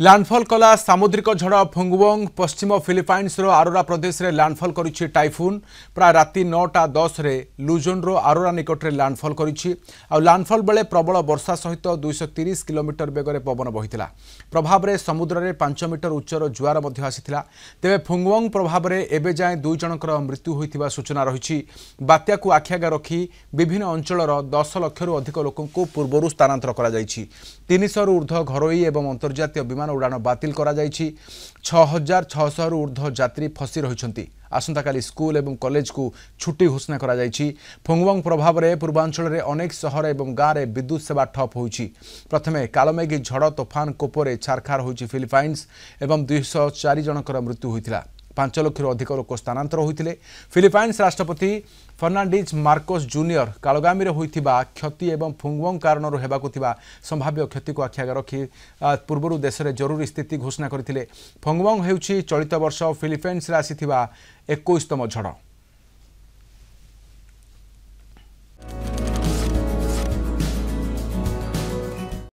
Landfall कला सामुद्रिक झड़ फुंगवोंग पश्चिम Philippines Arora प्रदेश में लैंडफॉल करिछि टाइफून प्राय राति 9:10 रे लुजोन रो आरोरा निकट में लैंडफॉल करिछि आ लैंडफॉल बेले प्रबल वर्षा सहित 230 किलोमीटर बेगर पवन बहिथिला प्रभाव में समुद्र में 5 मीटर उच्चर जुआर मध्य आसीथिला तेबे फुंगवोंग प्रभाव में एबे जाए 2 जनकर मृत्यु होइथिबा सूचना रहिछि बात्या को आखिआगा रखी विभिन्न अंचलर 10 लाख रु अधिक लोकंकु पूर्वरु स्थानांतर करा जाइछि 300 रु ऊर्ध्व घरोई एवं अंतर्जातीय विमान उड़ान बातिल करा जाइछि 6600 रु ऊर्ध्व यात्री फसी रहिछन्ति आसंता काली स्कूल एवं कॉलेज को छुट्टी घोषणा करा जाइछि फुंगवोंग प्रभाव में पूर्वांचल में अनेक शहर एवं गाँव में विद्युत सेवा ठप होइछि प्रथमे कालमेघी झड़ तोफान कोपरे छारखार होइछि फिलिपाइन्स एवं 204 जनकर मृत्यु होइथिला 5 लाख रु अधिक लोक स्थानांतर होइथिले फिलिपाइन्स राष्ट्रपति फर्नांडिज मार्कोस जूनियर कालगामी रे होइथिबा क्षति एवं फुंगवोंग कारणर हेबाकु थिबा संभाव्य क्षति को आखिआगा रखी पूर्व देश में जरूरी स्थिति घोषणा करथिले फुंगवोंग हेउछि चलित वर्ष फिलिपाइन्स रे आसीथिबा 21तम झड़।